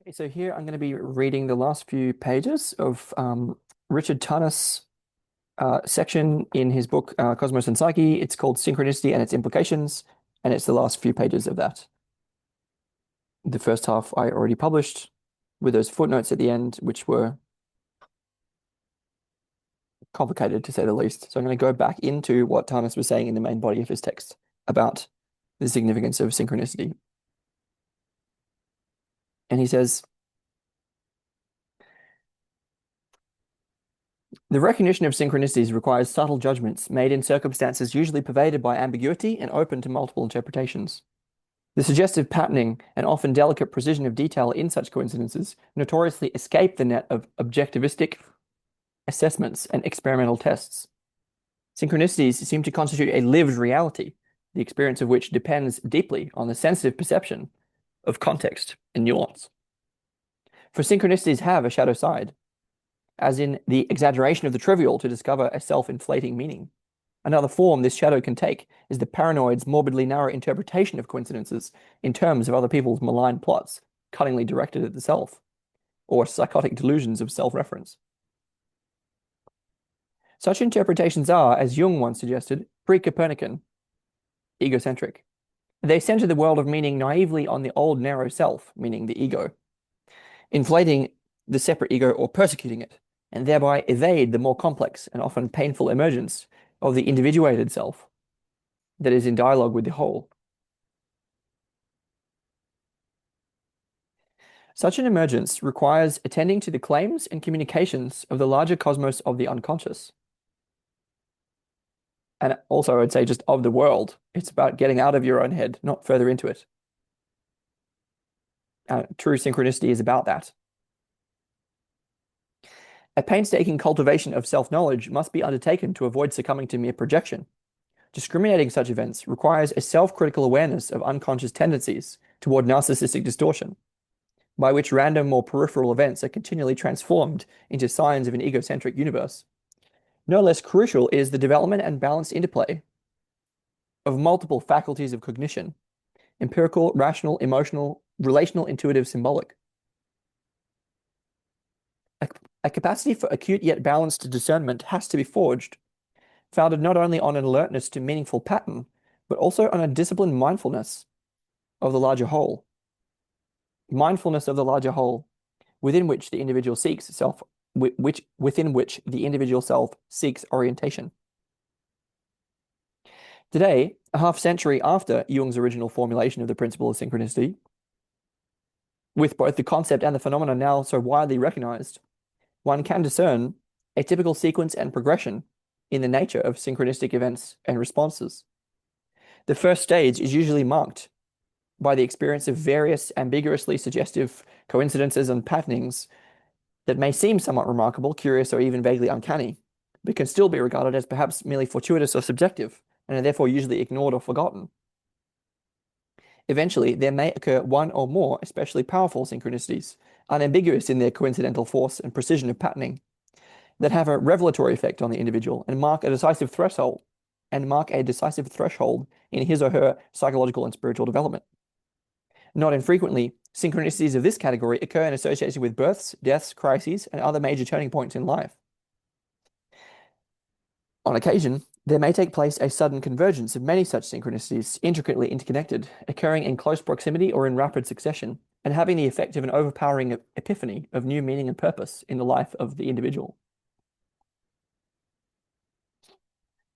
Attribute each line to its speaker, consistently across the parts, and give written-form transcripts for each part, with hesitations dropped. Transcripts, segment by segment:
Speaker 1: Okay, so here I'm going to be reading the last few pages of Richard Tarnas' section in his book Cosmos and Psyche. It's called Synchronicity and Its Implications, and it's the last few pages of that. The first half I already published with those footnotes at the end, which were complicated to say the least. So I'm going to go back into what Tarnas was saying in the main body of his text about the significance of synchronicity. And he says, the recognition of synchronicities requires subtle judgments made in circumstances usually pervaded by ambiguity and open to multiple interpretations. The suggestive patterning and often delicate precision of detail in such coincidences notoriously escape the net of objectivistic assessments and experimental tests. Synchronicities seem to constitute a lived reality, the experience of which depends deeply on the sensitive perception of context and nuance. For synchronicities have a shadow side, as in the exaggeration of the trivial to discover a self-inflating meaning. Another form this shadow can take is the paranoid's morbidly narrow interpretation of coincidences in terms of other people's malign plots, cunningly directed at the self, or psychotic delusions of self-reference. Such interpretations are, as Jung once suggested, pre-Copernican, egocentric. They center the world of meaning naively on the old narrow self, meaning the ego, inflating the separate ego or persecuting it, and thereby evade the more complex and often painful emergence of the individuated self that is in dialogue with the whole. Such an emergence requires attending to the claims and communications of the larger cosmos of the unconscious. And also, I'd say just of the world. It's about getting out of your own head, not further into it. True synchronicity is about that. A painstaking cultivation of self-knowledge must be undertaken to avoid succumbing to mere projection. Discriminating such events requires a self-critical awareness of unconscious tendencies toward narcissistic distortion, by which random or peripheral events are continually transformed into signs of an egocentric universe. No less crucial is the development and balanced interplay of multiple faculties of cognition: empirical, rational, emotional, relational, intuitive, symbolic. A capacity for acute yet balanced discernment has to be forged, founded not only on an alertness to meaningful pattern, but also on a disciplined mindfulness of the larger whole. Mindfulness of the larger whole, within which the individual seeks self, within which the individual self seeks orientation. Today, a half century after Jung's original formulation of the principle of synchronicity, with both the concept and the phenomena now so widely recognized, one can discern a typical sequence and progression in the nature of synchronistic events and responses. The first stage is usually marked by the experience of various ambiguously suggestive coincidences and patternings that may seem somewhat remarkable, curious, or even vaguely uncanny, but can still be regarded as perhaps merely fortuitous or subjective, and are therefore usually ignored or forgotten. Eventually, there may occur one or more especially powerful synchronicities, unambiguous in their coincidental force and precision of patterning, that have a revelatory effect on the individual and mark a decisive threshold in his or her psychological and spiritual development. Not infrequently, synchronicities of this category occur in association with births, deaths, crises, and other major turning points in life. On occasion, there may take place a sudden convergence of many such synchronicities, intricately interconnected, occurring in close proximity or in rapid succession, and having the effect of an overpowering epiphany of new meaning and purpose in the life of the individual.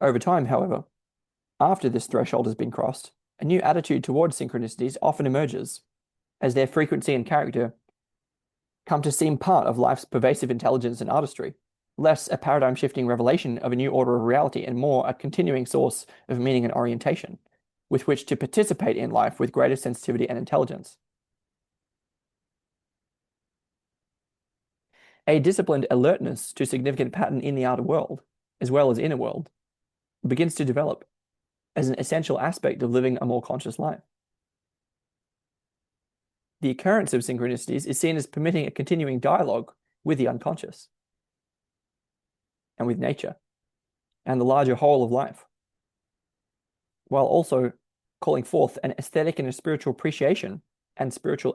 Speaker 1: Over time, however, after this threshold has been crossed, a new attitude towards synchronicities often emerges, as their frequency and character come to seem part of life's pervasive intelligence and artistry, less a paradigm-shifting revelation of a new order of reality and more a continuing source of meaning and orientation, with which to participate in life with greater sensitivity and intelligence. A disciplined alertness to significant pattern in the outer world, as well as inner world, begins to develop as an essential aspect of living a more conscious life. The occurrence of synchronicities is seen as permitting a continuing dialogue with the unconscious and with nature and the larger whole of life, while also calling forth an aesthetic and a spiritual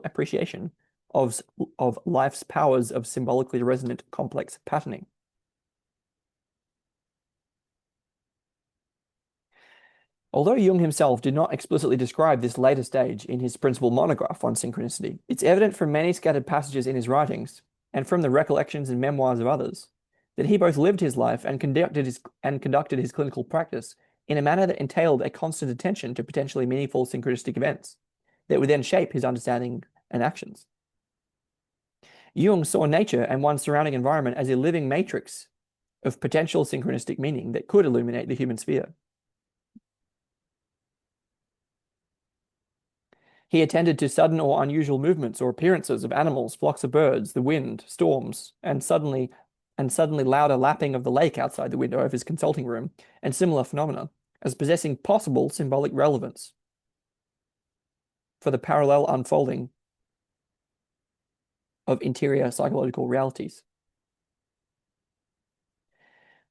Speaker 1: appreciation of, of life's powers of symbolically resonant complex patterning. Although Jung himself did not explicitly describe this later stage in his principal monograph on synchronicity, it's evident from many scattered passages in his writings, and from the recollections and memoirs of others, that he both lived his life and conducted his clinical practice in a manner that entailed a constant attention to potentially meaningful synchronistic events that would then shape his understanding and actions. Jung saw nature and one's surrounding environment as a living matrix of potential synchronistic meaning that could illuminate the human sphere. He attended to sudden or unusual movements or appearances of animals, flocks of birds, the wind, storms, and suddenly louder lapping of the lake outside the window of his consulting room, and similar phenomena, as possessing possible symbolic relevance for the parallel unfolding of interior psychological realities.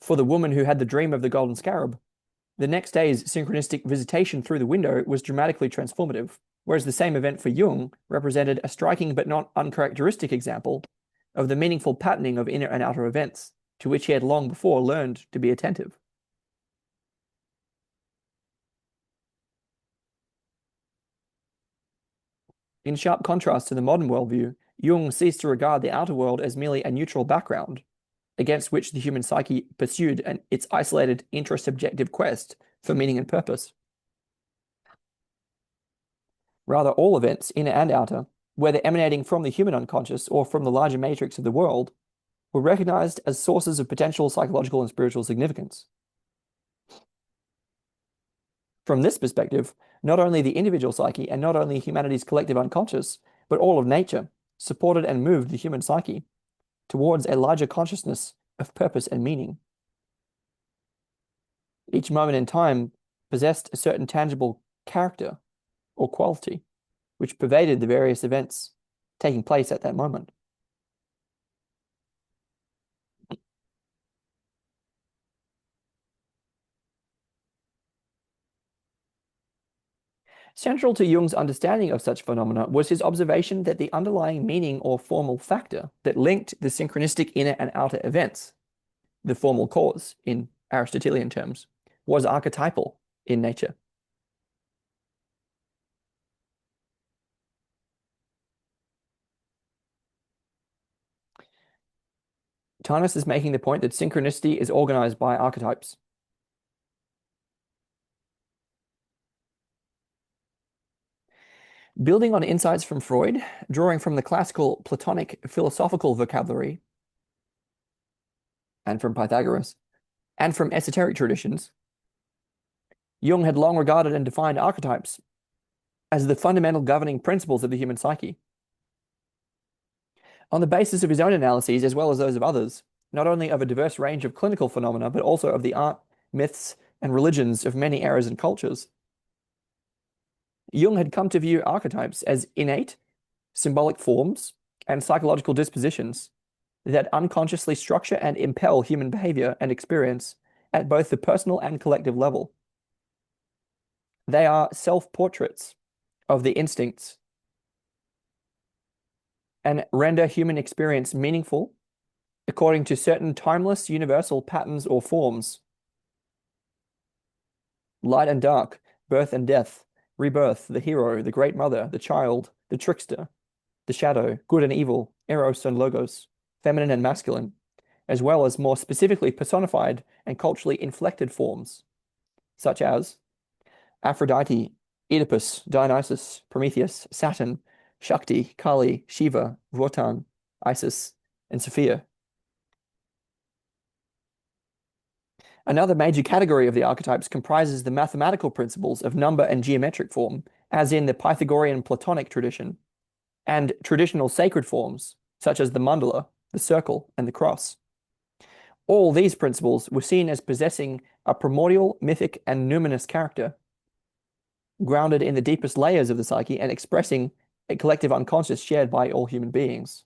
Speaker 1: For the woman who had the dream of the golden scarab, the next day's synchronistic visitation through the window was dramatically transformative, whereas the same event for Jung represented a striking but not uncharacteristic example of the meaningful patterning of inner and outer events, to which he had long before learned to be attentive. In sharp contrast to the modern worldview, Jung ceased to regard the outer world as merely a neutral background against which the human psyche pursued its isolated intrasubjective quest for meaning and purpose. Rather, all events, inner and outer, whether emanating from the human unconscious or from the larger matrix of the world, were recognized as sources of potential psychological and spiritual significance. From this perspective, not only the individual psyche and not only humanity's collective unconscious, but all of nature supported and moved the human psyche towards a larger consciousness of purpose and meaning. Each moment in time possessed a certain tangible character or quality which pervaded the various events taking place at that moment. Central to Jung's understanding of such phenomena was his observation that the underlying meaning or formal factor that linked the synchronistic inner and outer events, the formal cause in Aristotelian terms, was archetypal in nature. Tarnas is making the point that synchronicity is organized by archetypes. Building on insights from Freud, drawing from the classical Platonic philosophical vocabulary, and from Pythagoras, and from esoteric traditions, Jung had long regarded and defined archetypes as the fundamental governing principles of the human psyche. On the basis of his own analyses, as well as those of others, not only of a diverse range of clinical phenomena, but also of the art, myths, and religions of many eras and cultures, Jung had come to view archetypes as innate, symbolic forms, and psychological dispositions that unconsciously structure and impel human behavior and experience at both the personal and collective level. They are self-portraits of the instincts and render human experience meaningful according to certain timeless universal patterns or forms. Light and dark, birth and death, rebirth, the hero, the great mother, the child, the trickster, the shadow, good and evil, eros and logos, feminine and masculine, as well as more specifically personified and culturally inflected forms, such as Aphrodite, Oedipus, Dionysus, Prometheus, Saturn, Shakti, Kali, Shiva, Wotan, Isis, and Sophia. Another major category of the archetypes comprises the mathematical principles of number and geometric form, as in the Pythagorean Platonic tradition, and traditional sacred forms, such as the mandala, the circle, and the cross. All these principles were seen as possessing a primordial, mythic, and numinous character, grounded in the deepest layers of the psyche and expressing a collective unconscious shared by all human beings.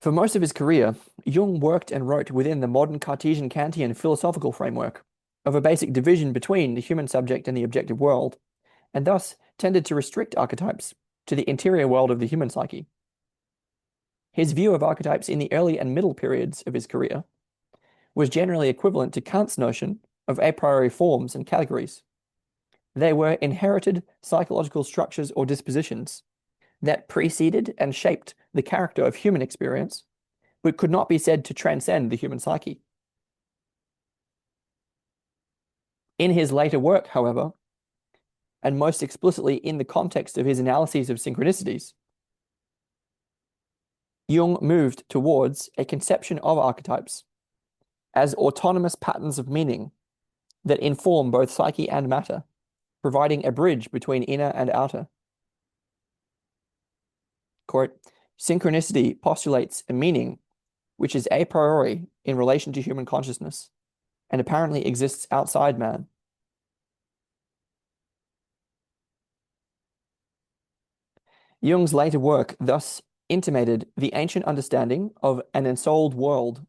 Speaker 1: For most of his career, Jung worked and wrote within the modern Cartesian Kantian philosophical framework of a basic division between the human subject and the objective world, and thus tended to restrict archetypes to the interior world of the human psyche. His view of archetypes in the early and middle periods of his career was generally equivalent to Kant's notion of a priori forms and categories. They were inherited psychological structures or dispositions that preceded and shaped the character of human experience, but could not be said to transcend the human psyche. In his later work, however, and most explicitly in the context of his analyses of synchronicities, Jung moved towards a conception of archetypes as autonomous patterns of meaning that inform both psyche and matter, providing a bridge between inner and outer. Quote, synchronicity postulates a meaning which is a priori in relation to human consciousness and apparently exists outside man. Jung's later work thus intimated the ancient understanding of an ensouled world,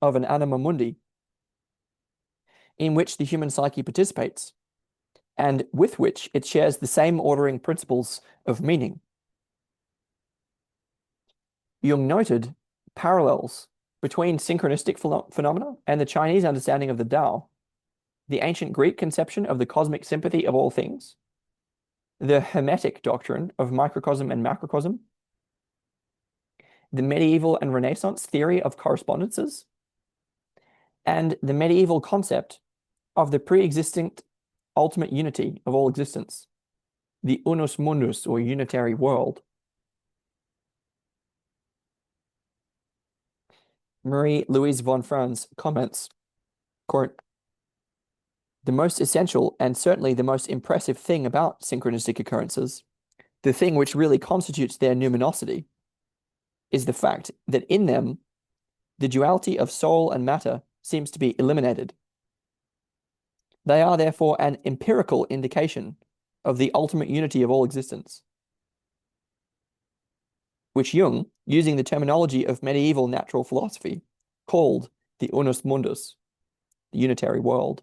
Speaker 1: of an anima mundi, in which the human psyche participates, and with which it shares the same ordering principles of meaning. Jung noted parallels between synchronistic phenomena and the Chinese understanding of the Tao, the ancient Greek conception of the cosmic sympathy of all things, the Hermetic doctrine of microcosm and macrocosm, the medieval and Renaissance theory of correspondences, and the medieval concept of the pre-existing ultimate unity of all existence, the Unus Mundus, or unitary world. Marie-Louise von Franz comments, quote, the most essential and certainly the most impressive thing about synchronistic occurrences, the thing which really constitutes their numinosity, is the fact that in them, the duality of soul and matter seems to be eliminated. They are therefore an empirical indication of the ultimate unity of all existence, which Jung, using the terminology of medieval natural philosophy, called the Unus Mundus, the unitary world.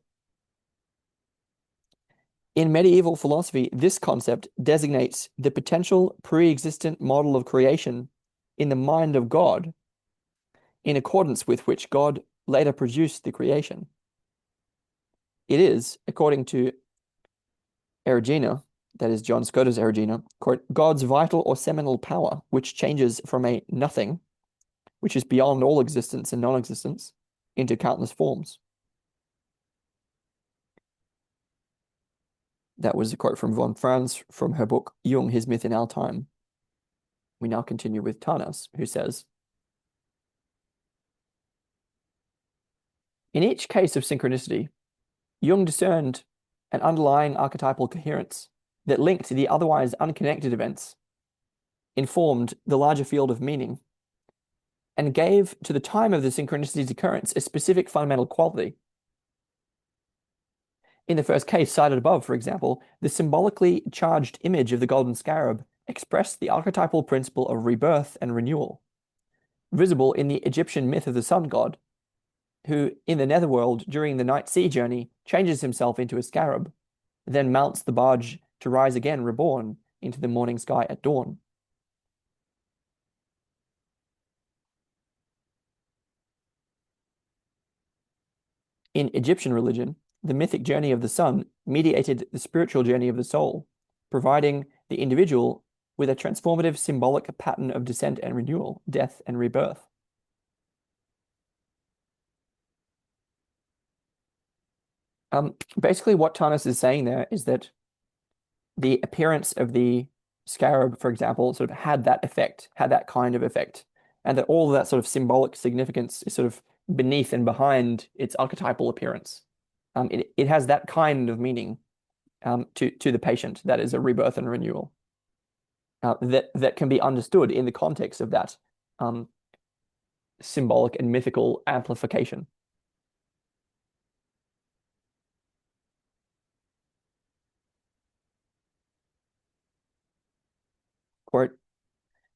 Speaker 1: In medieval philosophy, this concept designates the potential pre-existent model of creation in the mind of God, in accordance with which God later produced the creation. It is, according to Erigena, that is John Scudder's Erigena, quote, God's vital or seminal power, which changes from a nothing, which is beyond all existence and non-existence, into countless forms. That was a quote from von Franz from her book, Jung, His Myth in Our Time. We now continue with Tarnas, who says, in each case of synchronicity, Jung discerned an underlying archetypal coherence that linked the otherwise unconnected events, informed the larger field of meaning, and gave to the time of the synchronicity's occurrence a specific fundamental quality. In the first case cited above, for example, the symbolically charged image of the golden scarab expressed the archetypal principle of rebirth and renewal, visible in the Egyptian myth of the sun god, who, in the netherworld during the night sea journey, changes himself into a scarab, then mounts the barge to rise again reborn into the morning sky at dawn. In Egyptian religion, the mythic journey of the sun mediated the spiritual journey of the soul, providing the individual with a transformative symbolic pattern of descent and renewal, death and rebirth. Basically, what Tarnas is saying there is that the appearance of the scarab, for example, sort of had that effect, had that kind of effect, and that all of that sort of symbolic significance is sort of beneath and behind its archetypal appearance. It has that kind of meaning to the patient, that is a rebirth and renewal, that can be understood in the context of that symbolic and mythical amplification. Quote,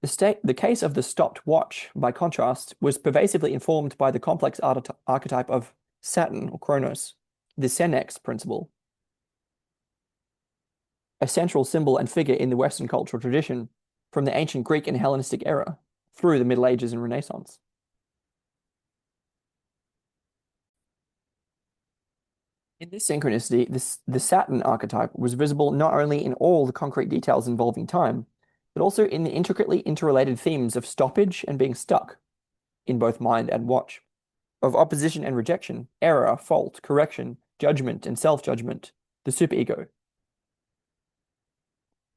Speaker 1: The case of the stopped watch, by contrast, was pervasively informed by the complex archetype of Saturn or Kronos, the senex principle, a central symbol and figure in the Western cultural tradition from the ancient Greek and Hellenistic era through the Middle Ages and Renaissance. In this synchronicity, the Saturn archetype was visible not only in all the concrete details involving time, but also in the intricately interrelated themes of stoppage and being stuck in both mind and watch, of opposition and rejection, error, fault, correction, judgment, and self-judgment, the superego.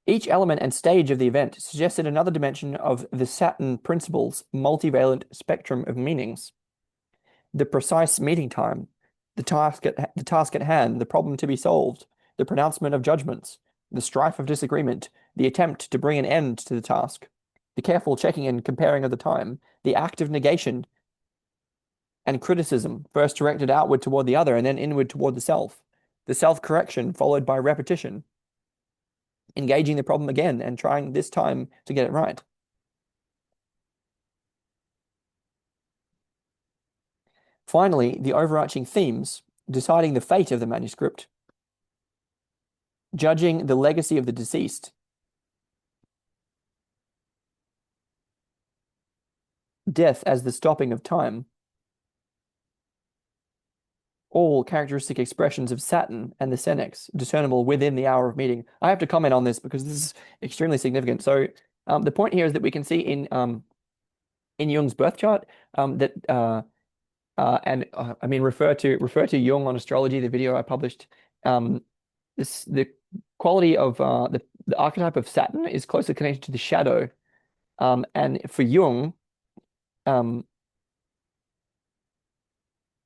Speaker 1: Each element and stage of the event suggested another dimension of the Saturn principle's multivalent spectrum of meanings. The precise meeting time, the task at hand, the problem to be solved, the pronouncement of judgments, the strife of disagreement, the attempt to bring an end to the task, the careful checking and comparing of the time, the act of negation and criticism, first directed outward toward the other and then inward toward the self-correction followed by repetition, engaging the problem again and trying this time to get it right. Finally, the overarching themes, deciding the fate of the manuscript, judging the legacy of the deceased, death as the stopping of time, all characteristic expressions of Saturn and the senex, discernible within the hour of meeting. I have to comment on this because this is extremely significant. So the point here is that we can see in Jung's birth chart that I mean refer to Jung on astrology, the video I published. The quality of the archetype of Saturn is closely connected to the shadow, and for Jung, I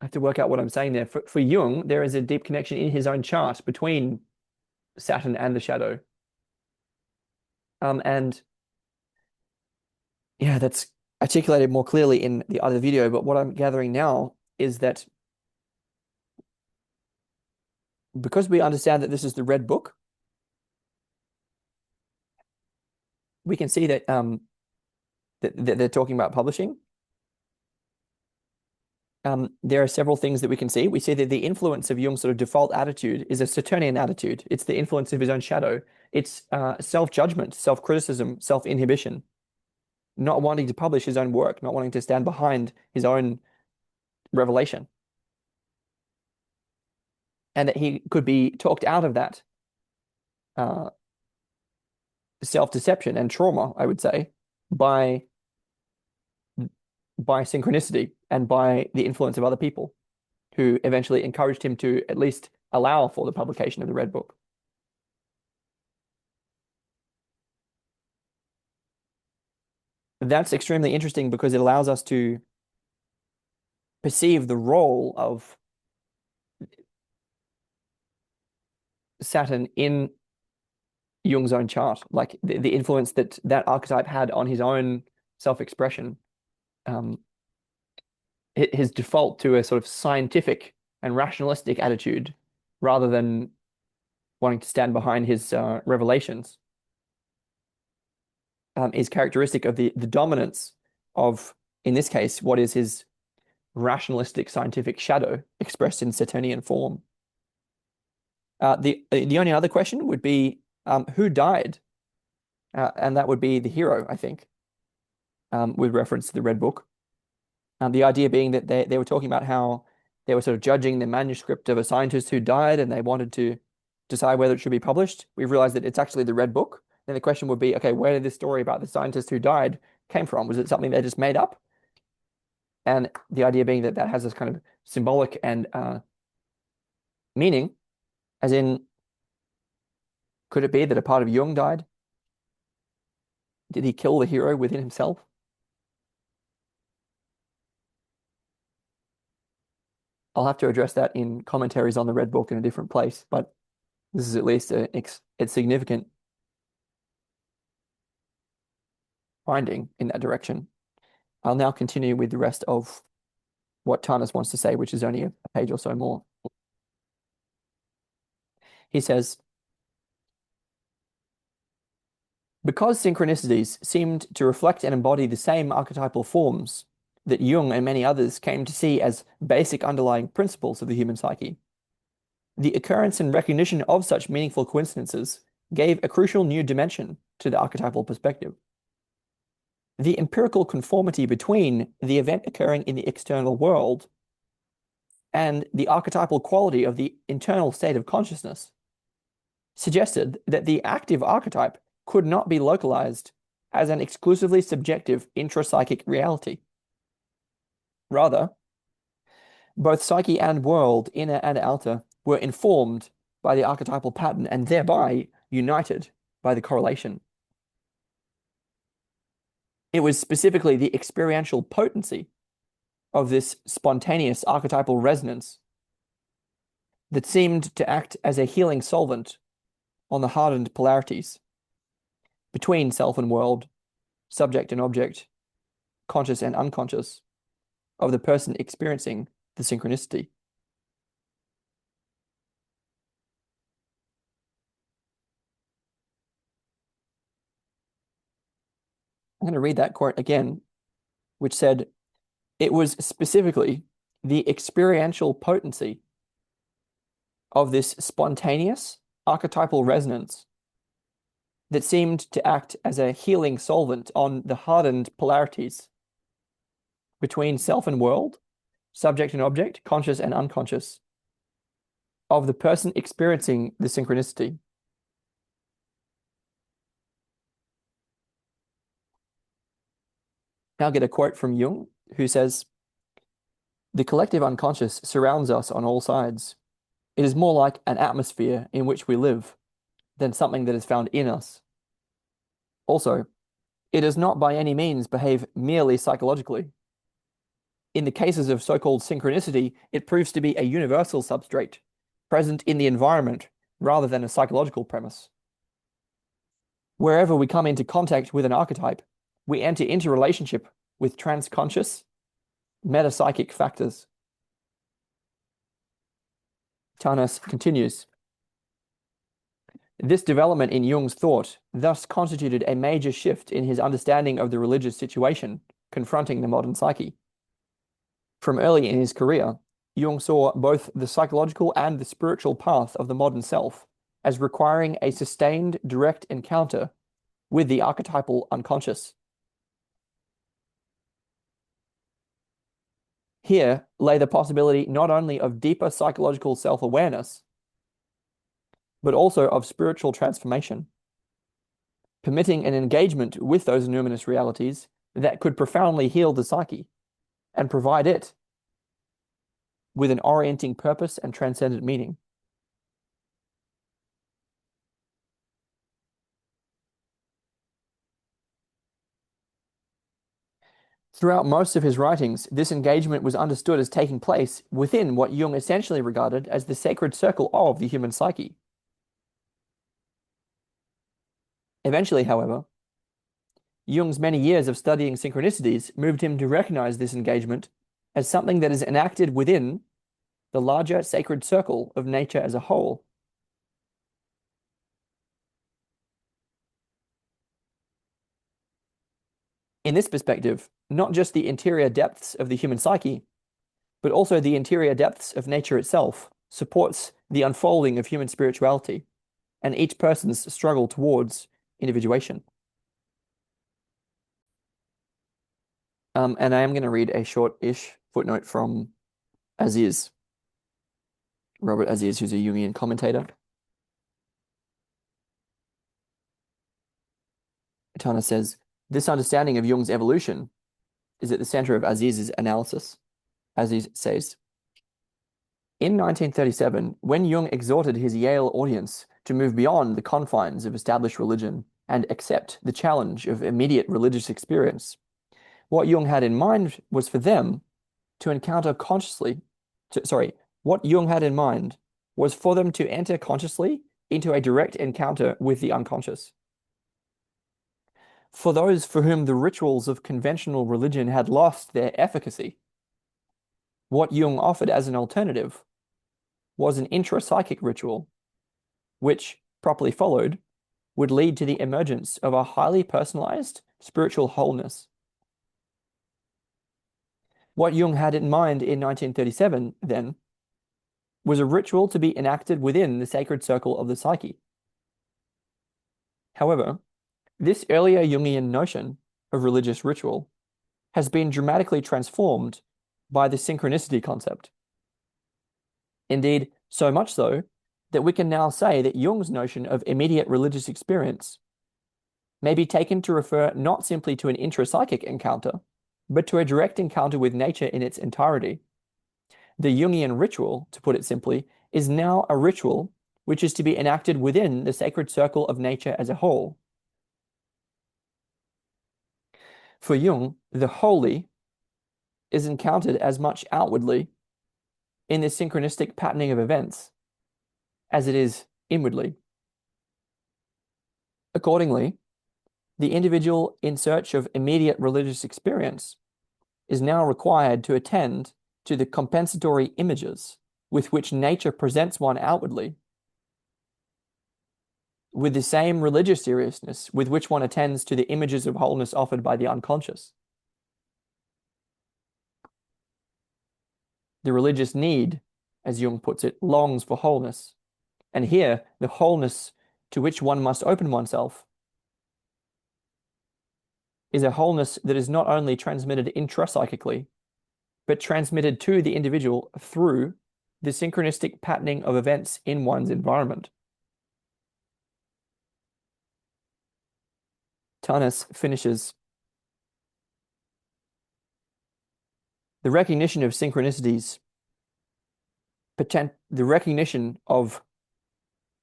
Speaker 1: have to work out what I'm saying there. For Jung, there is a deep connection in his own chart between Saturn and the shadow. And yeah, that's articulated more clearly in the other video. But what I'm gathering now is that because we understand that this is the Red Book, we can see that that they're talking about publishing. There are several things that we can see. We see that the influence of Jung's sort of default attitude is a Saturnian attitude. It's the influence of his own shadow. It's self-judgment, self-criticism, self-inhibition, not wanting to publish his own work, not wanting to stand behind his own revelation. And that he could be talked out of that self-deception and trauma, I would say, by synchronicity and by the influence of other people who eventually encouraged him to at least allow for the publication of the Red Book. That's extremely interesting because it allows us to perceive the role of Saturn in Jung's own chart, like the influence that that archetype had on his own self-expression. His default to a sort of scientific and rationalistic attitude rather than wanting to stand behind his revelations is characteristic of the dominance of, in this case, what is his rationalistic scientific shadow expressed in Saturnian form. The only other question would be who died? And that would be the hero, I think, with reference to the Red Book. The idea being that they were talking about how they were sort of judging the manuscript of a scientist who died and they wanted to decide whether it should be published. We've realized that it's actually the Red Book. Then the question would be, okay, where did this story about the scientist who died came from? Was it something they just made up? And the idea being that that has this kind of symbolic and meaning, as in, could it be that a part of Jung died? Did he kill the hero within himself? I'll have to address that in commentaries on the Red Book in a different place, but this is at least a significant finding in that direction. I'll now continue with the rest of what Tarnas wants to say, which is only a page or so more. He says, Because synchronicities seemed to reflect and embody the same archetypal forms that Jung and many others came to see as basic underlying principles of the human psyche, the occurrence and recognition of such meaningful coincidences gave a crucial new dimension to the archetypal perspective. The empirical conformity between the event occurring in the external world and the archetypal quality of the internal state of consciousness suggested that the active archetype could not be localized as an exclusively subjective intrapsychic reality. Rather, both psyche and world, inner and outer, were informed by the archetypal pattern and thereby united by the correlation. It was specifically the experiential potency of this spontaneous archetypal resonance that seemed to act as a healing solvent on the hardened polarities between self and world, subject and object, conscious and unconscious, of the person experiencing the synchronicity. I'm going to read that quote again, which said, "It was specifically the experiential potency of this spontaneous archetypal resonance that seemed to act as a healing solvent on the hardened polarities between self and world, subject and object, conscious and unconscious, of the person experiencing the synchronicity." Now get a quote from Jung, who says, "The collective unconscious surrounds us on all sides. It is more like an atmosphere in which we live than something that is found in us. Also, it does not by any means behave merely psychologically. In the cases of so-called synchronicity, it proves to be a universal substrate, present in the environment rather than a psychological premise. Wherever we come into contact with an archetype, we enter into relationship with transconscious, metapsychic factors." Tarnas continues, "This development in Jung's thought thus constituted a major shift in his understanding of the religious situation confronting the modern psyche. From early in his career, Jung saw both the psychological and the spiritual path of the modern self as requiring a sustained direct encounter with the archetypal unconscious. Here lay the possibility not only of deeper psychological self-awareness, but also of spiritual transformation, permitting an engagement with those numinous realities that could profoundly heal the psyche and provide it with an orienting purpose and transcendent meaning." Throughout most of his writings, this engagement was understood as taking place within what Jung essentially regarded as the sacred circle of the human psyche. Eventually, however, Jung's many years of studying synchronicities moved him to recognize this engagement as something that is enacted within the larger sacred circle of nature as a whole. In this perspective, not just the interior depths of the human psyche, but also the interior depths of nature itself supports the unfolding of human spirituality and each person's struggle towards individuation. And I am going to read a short-ish footnote from Aziz, Robert Aziz, who's a Jungian commentator. Tarnas says, "This understanding of Jung's evolution is at the center of Aziz's analysis." Aziz says, "In 1937, when Jung exhorted his Yale audience to move beyond the confines of established religion and accept the challenge of immediate religious experience, what Jung had in mind was for them to encounter what Jung had in mind was for them to enter consciously into a direct encounter with the unconscious. For those for whom the rituals of conventional religion had lost their efficacy, what Jung offered as an alternative was an intrapsychic ritual, which, properly followed, would lead to the emergence of a highly personalized spiritual wholeness. What Jung had in mind in 1937, then, was a ritual to be enacted within the sacred circle of the psyche. However, this earlier Jungian notion of religious ritual has been dramatically transformed by the synchronicity concept. Indeed, so much so that we can now say that Jung's notion of immediate religious experience may be taken to refer not simply to an intrapsychic encounter, but to a direct encounter with nature in its entirety. The Jungian ritual, to put it simply, is now a ritual which is to be enacted within the sacred circle of nature as a whole. For Jung, the holy is encountered as much outwardly in the synchronistic patterning of events as it is inwardly. Accordingly, the individual in search of immediate religious experience is now required to attend to the compensatory images with which nature presents one outwardly, with the same religious seriousness with which one attends to the images of wholeness offered by the unconscious. The religious need, as Jung puts it, longs for wholeness, and here the wholeness to which one must open oneself is a wholeness that is not only transmitted intrapsychically, but transmitted to the individual through the synchronistic patterning of events in one's environment. Tarnas finishes, the recognition of synchronicities, the recognition of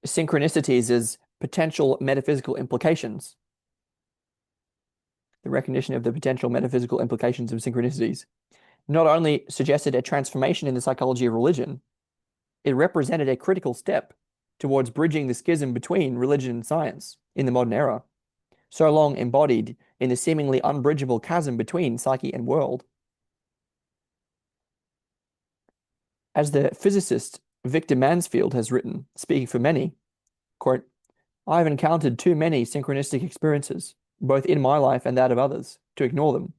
Speaker 1: synchronicities as potential metaphysical implications, the recognition of the potential metaphysical implications of synchronicities not only suggested a transformation in the psychology of religion, it represented a critical step towards bridging the schism between religion and science in the modern era, so long embodied in the seemingly unbridgeable chasm between psyche and world. As the physicist Victor Mansfield has written, speaking for many, quote, "I have encountered too many synchronistic experiences, both in my life and that of others, to ignore them.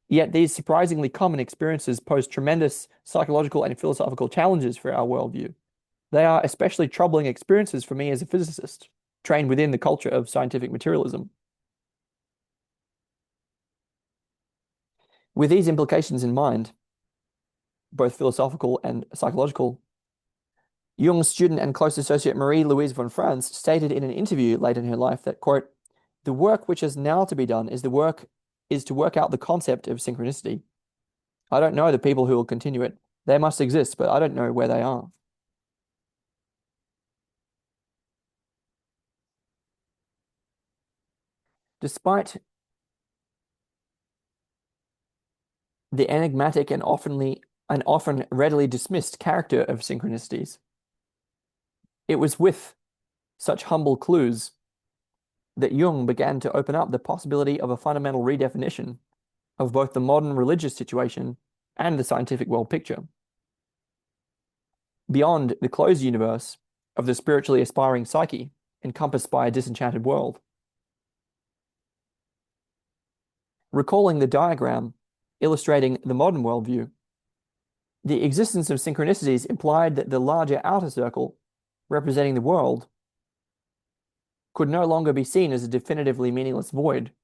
Speaker 1: Yet these surprisingly common experiences pose tremendous psychological and philosophical challenges for our worldview. They are especially troubling experiences for me as a physicist, trained within the culture of scientific materialism." With these implications in mind, both philosophical and psychological, Jung's student and close associate Marie-Louise von Franz stated in an interview late in her life that, quote, "The work which is now to be done is to work out the concept of synchronicity. I don't know the people who will continue it. They must exist, but I don't know where they are." Despite the enigmatic and often readily dismissed character of synchronicities, it was with such humble clues that Jung began to open up the possibility of a fundamental redefinition of both the modern religious situation and the scientific world picture. Beyond the closed universe of the spiritually aspiring psyche encompassed by a disenchanted world. Recalling the diagram illustrating the modern worldview, the existence of synchronicities implied that the larger outer circle, representing the world, could no longer be seen as a definitively meaningless void.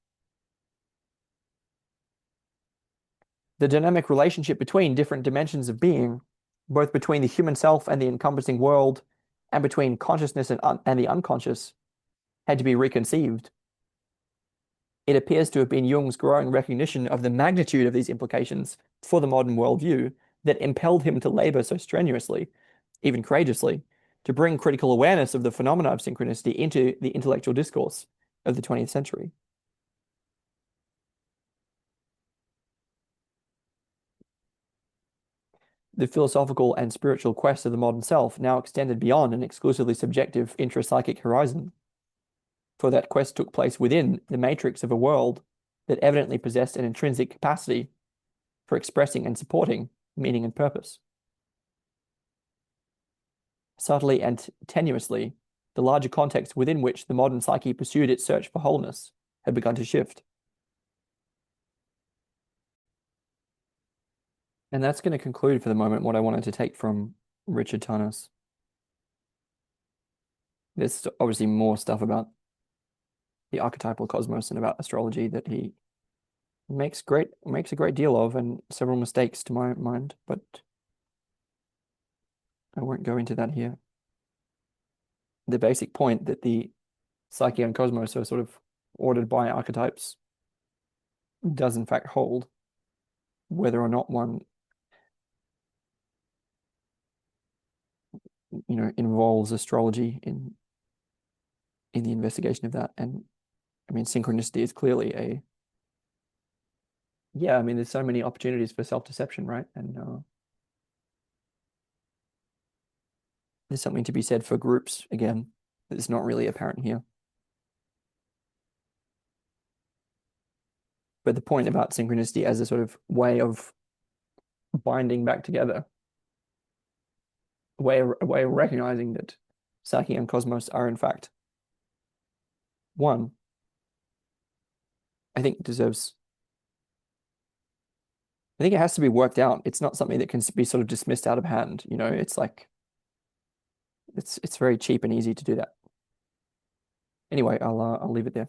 Speaker 1: The dynamic relationship between different dimensions of being, both between the human self and the encompassing world, and between consciousness and the unconscious, had to be reconceived. It appears to have been Jung's growing recognition of the magnitude of these implications for the modern worldview that impelled him to labor so strenuously, even courageously, to bring critical awareness of the phenomena of synchronicity into the intellectual discourse of the 20th century. The philosophical and spiritual quest of the modern self now extended beyond an exclusively subjective intrapsychic horizon, for that quest took place within the matrix of a world that evidently possessed an intrinsic capacity for expressing and supporting meaning and purpose. Subtly and tenuously, the larger context within which the modern psyche pursued its search for wholeness had begun to shift. And that's going to conclude for the moment what I wanted to take from Richard Tarnas. There's obviously more stuff about the archetypal cosmos and about astrology that he makes a great deal of, and several mistakes to my mind, but I won't go into that here. The basic point that the psyche and cosmos are sort of ordered by archetypes does in fact hold, whether or not one involves astrology in the investigation of that. And I mean, synchronicity is clearly I mean, there's so many opportunities for self-deception, right? And there's something to be said for groups, again, that's not really apparent here. But the point about synchronicity as a sort of way of binding back together, a way of recognizing that Psyche and cosmos are in fact one, I think it has to be worked out. It's not something that can be sort of dismissed out of hand. It's like it's very cheap and easy to do that. Anyway, I'll leave it there.